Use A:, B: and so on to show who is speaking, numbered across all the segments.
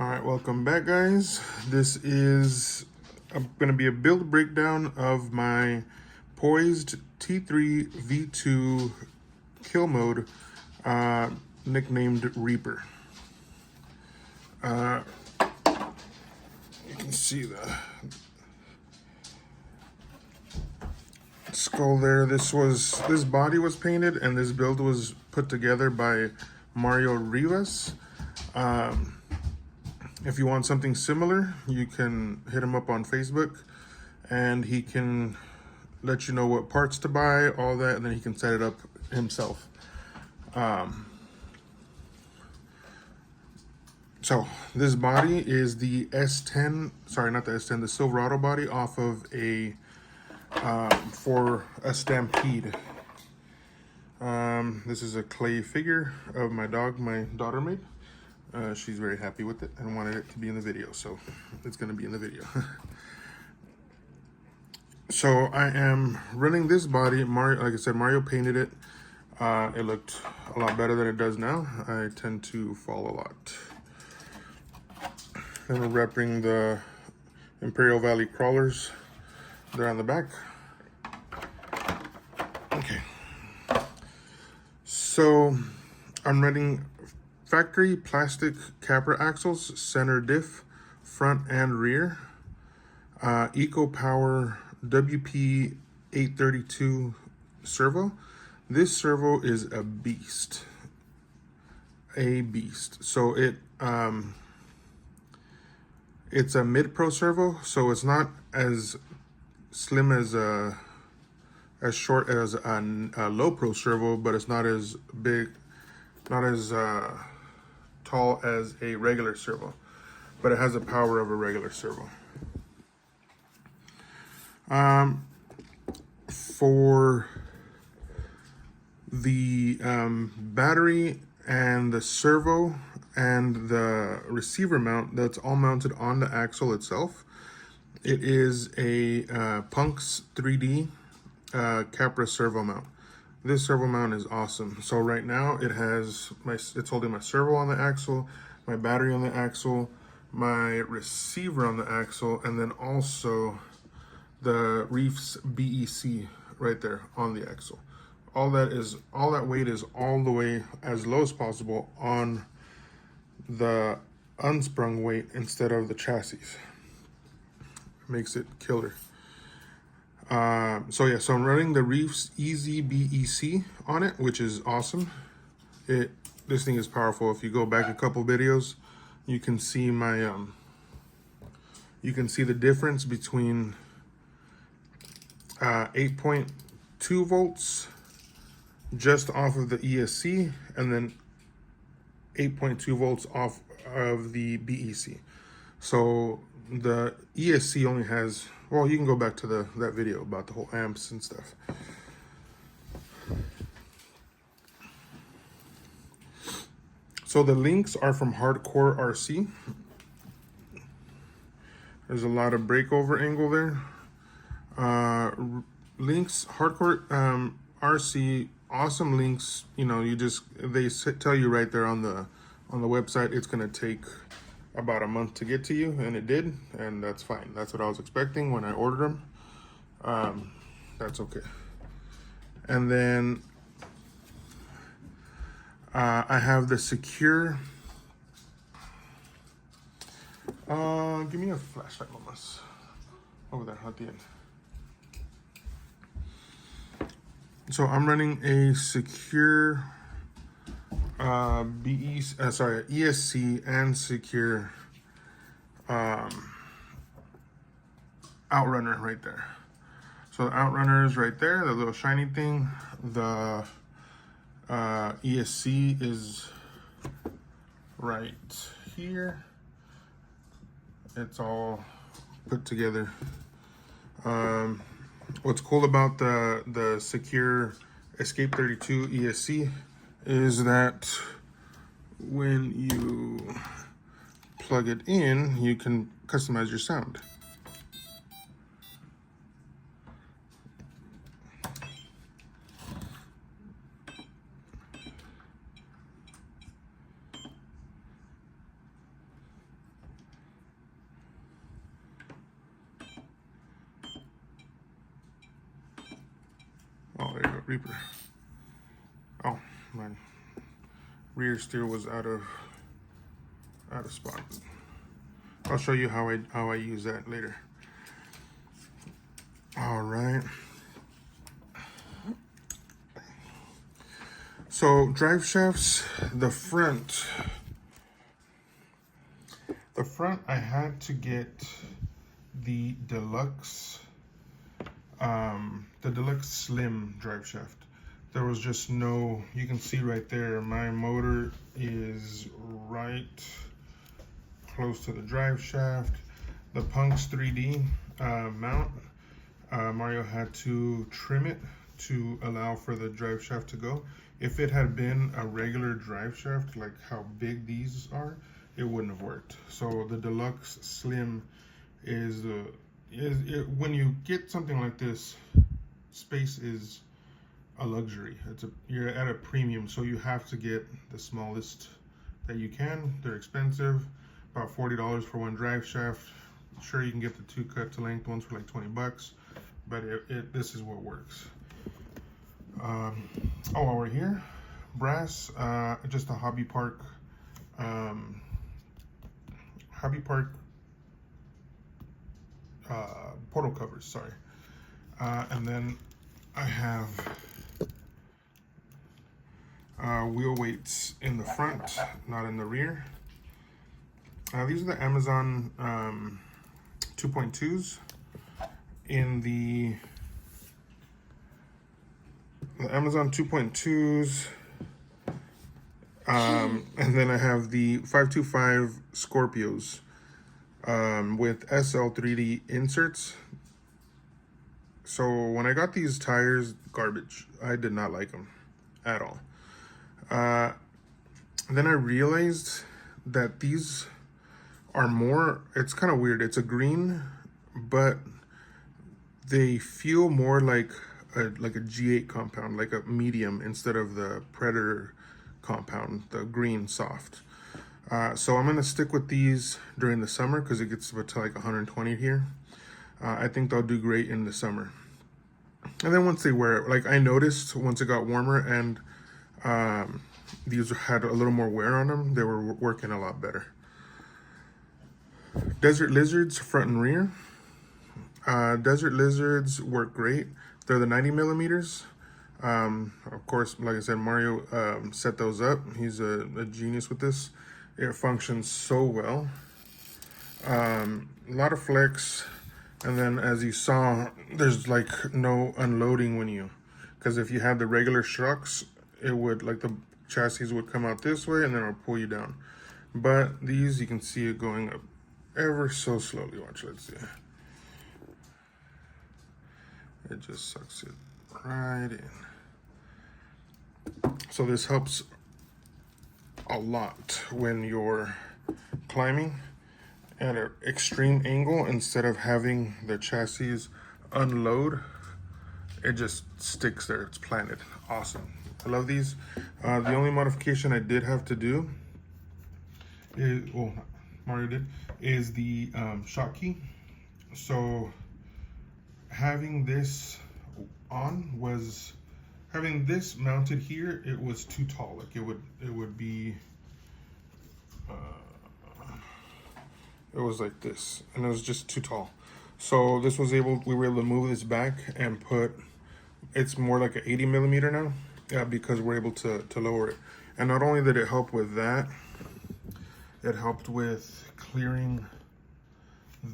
A: All right, welcome back, guys. This is going to be a build breakdown of my Poizd t3v2 kill mode, nicknamed Reaper. You can see the skull there. This body was painted, and this build was put together by Mario Rivas. If you want something similar, you can hit him up on Facebook, and he can let you know what parts to buy, all that, and then he can set it up himself. So this body is the S10, sorry, not the S10, the Silverado body off of a for a Stampede. This is a clay figure of my dog my daughter made. She's very happy with it and wanted it to be in the video, so it's going to be in the video. So I am running this body. Mario, like I said, Mario painted it. It looked a lot better than it does now. I tend to fall a lot. And we're repping the Imperial Valley crawlers. They're on the back. Okay. So I'm running factory plastic capper axles, center diff, front and rear. Eco Power WP 832 servo. This servo is a beast. So it's a mid-pro servo, so it's not as slim as short as a low pro servo, but it's not as big, not as tall as a regular servo, but it has the power of a regular servo. For the battery and the servo and the receiver mount, that's all mounted on the axle itself. It is a Punks 3D Capra servo mount. This servo mount is awesome. So right now it has it's holding my servo on the axle, my battery on the axle, my receiver on the axle, and then also the Reef's BEC right there on the axle. All that weight is all the way as low as possible on the unsprung weight instead of the chassis. Makes it killer. So I'm running the Reef's Easy BEC on it, which is awesome. This thing is powerful. If you go back a couple videos, you can see my you can see the difference between 8.2 volts just off of the ESC, and then 8.2 volts off of the BEC. So the ESC only has, well, you can go back to that video about the whole amps and stuff. So the links are from Hardcore RC. There's a lot of breakover angle there. Links, Hardcore RC, awesome links. You know, they tell you right there on the website it's gonna take about a month to get to you, and it did, and that's fine. That's what I was expecting when I ordered them. That's okay. And then I have the secure. Give me a flashlight, mamas. Over there at the end. So I'm running a secure ESC and secure outrunner right there. So the outrunner is right there, the little shiny thing. The ESC is right here. It's all put together. What's cool about the secure Escape 32 ESC is that when you plug it in, you can customize your sound. Reaper. Oh, my rear steer was out of spot. I'll show you how I use that later. All right. So drive shafts, the front I had to get the deluxe slim drive shaft. There was just no, you can see right there, my motor is right close to the drive shaft. The Poizd 3D mount, Mario had to trim it to allow for the drive shaft to go. If it had been a regular drive shaft, like how big these are, it wouldn't have worked. So the deluxe slim is when you get something like this, space is a luxury. You're at a premium, so you have to get the smallest that you can. They're expensive, about $40 for one drive shaft. Sure, you can get the 2 cut to length ones for like 20 bucks, but this is what works. While we're here, brass, just a Hobby Park portal covers, sorry. And then I have wheel weights in the front, not in the rear. These are the Amazon 2.2s. In the Amazon 2.2s, and then I have the 525 Scorpios with SL3D inserts. So when I got these tires, garbage. I did not like them at all. Then I realized that these are more, it's kind of weird. It's a green, but they feel more like a G8 compound, like a medium instead of the Predator compound, the green soft. So I'm gonna stick with these during the summer because it gets up to like 120 here. I think they'll do great in the summer. And then once they wear it, like I noticed once it got warmer and these had a little more wear on them, they were working a lot better. Desert Lizards, front and rear. Desert Lizards work great. They're the 90 millimeters. Of course, like I said, Mario set those up. He's a genius with this. It functions so well. A lot of flex. And then as you saw, there's like no unloading when you, because if you had the regular shocks, it would, like the chassis would come out this way and then it'll pull you down. But these, you can see it going up ever so slowly. Watch, let's see. It just sucks it right in. So this helps a lot when you're climbing at an extreme angle. Instead of having the chassis unload, it just sticks there. It's planted. Awesome. I love these. The only modification I did have to do is, well, Mario did, is the shock key. So having this on was, having this mounted here, it was too tall. Like it would be, it was like this, and it was just too tall. So this was we were able to move this back and put, it's more like an 80 millimeter now, because we're able to lower it. And not only did it help with that, it helped with clearing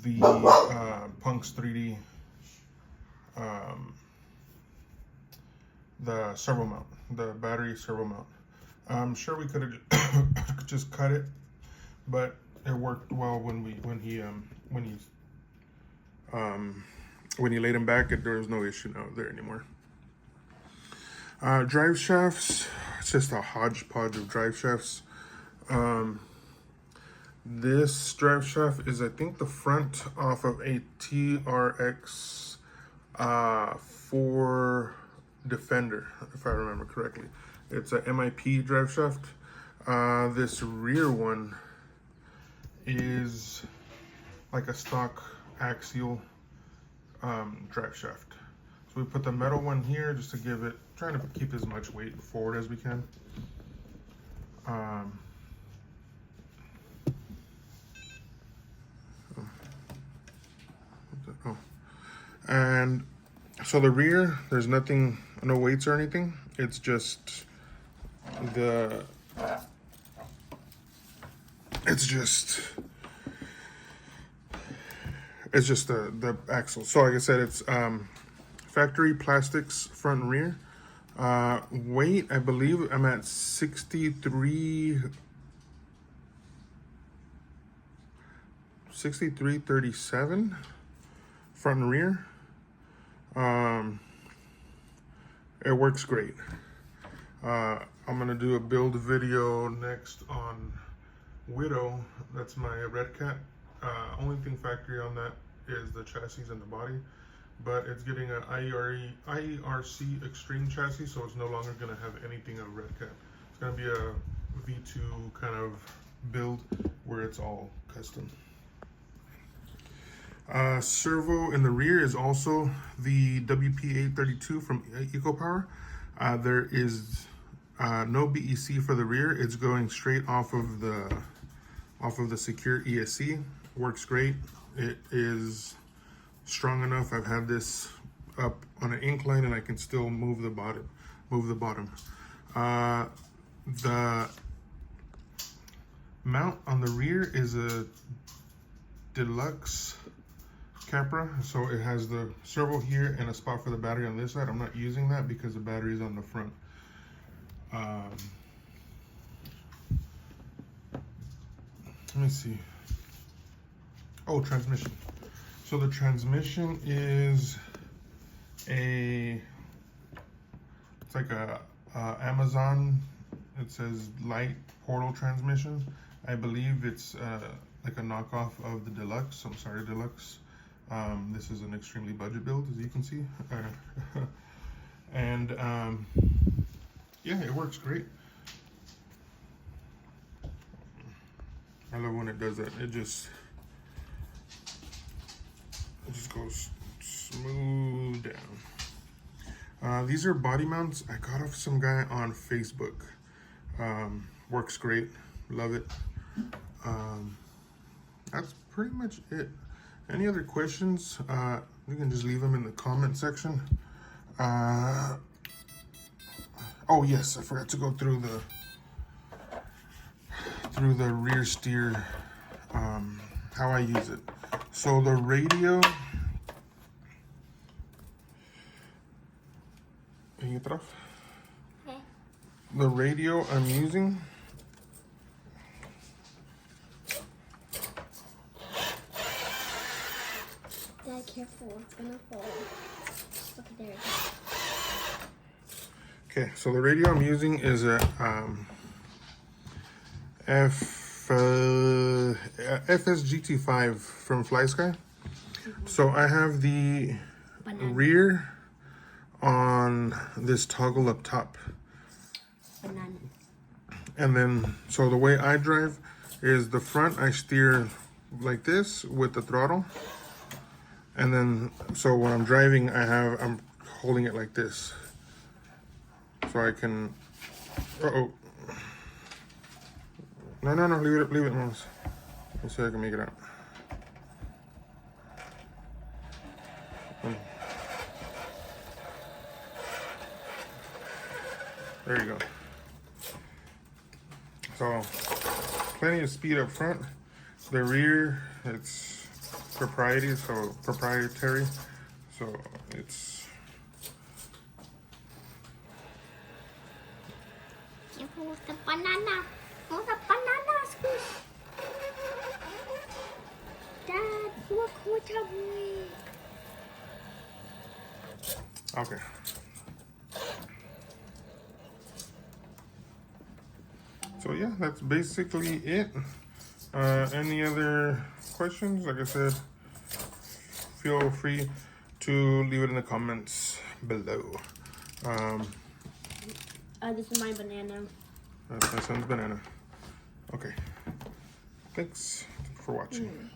A: the Poizd 3D, the servo mount, the battery servo mount. I'm sure we could have just cut it, but it worked well when he laid him back. There was no issue out there anymore. Drive shafts, it's just a hodgepodge of drive shafts. This drive shaft is, I think, the front off of a TRX 4 Defender, if I remember correctly. It's a MIP drive shaft. This rear one is like a stock axial drive shaft. So we put the metal one here just to trying to keep as much weight forward as we can. And so the rear, there's nothing, no weights or anything. It's just the, it's just the axle. So like I said, it's factory plastics front and rear. Weight, I believe I'm at 6337 front and rear. It works great. I'm gonna do a build video next on Widow. That's my red cat. Only thing factory on that is the chassis and the body, but it's getting a IERC Extreme chassis, so it's no longer gonna have anything of red cat. It's gonna be a V2 kind of build where it's all custom. Servo in the rear is also the WP832 from EcoPower. There is no BEC for the rear. It's going straight off of the secure ESC. Works great. It is strong enough. I've had this up on an incline and I can still move the bottom. The mount on the rear is a deluxe Capra, so it has the servo here and a spot for the battery on this side. I'm not using that because the battery is on the front. Let me see. Oh, transmission. So the transmission is it's like a Amazon. It says light portal transmission. I believe it's like a knockoff of the Deluxe. I'm sorry, Deluxe. This is an extremely budget build, as you can see. And yeah, it works great. I love when it does that. It just goes smooth down. These are body mounts I got off some guy on Facebook. Works great. Love it. That's pretty much it. Any other questions? You can just leave them in the comment section. Oh yes, I forgot to go through the rear steer, how I use it. So the radio, okay. The radio I'm using,
B: Dad, careful, it's gonna fall. Look, there it is.
A: okay, so the radio I'm using is a FSGT5 from FlySky. So I have the rear on this toggle up top.
B: Banana.
A: And then, so the way I drive is the front, I steer like this with the throttle. And then, so when I'm driving, I'm holding it like this. So I can, uh-oh. No, leave it, Mons. Let's see if I can make it out. There you go. So, plenty of speed up front. The rear, it's proprietary, so it's...
B: Careful with the banana. Oh, the banana squish. Dad, look what a boy.
A: Okay. So yeah, that's basically it. Any other questions? Like I said, feel free to leave it in the comments below.
B: This is my banana.
A: That's my son's banana. Okay. Thanks for watching.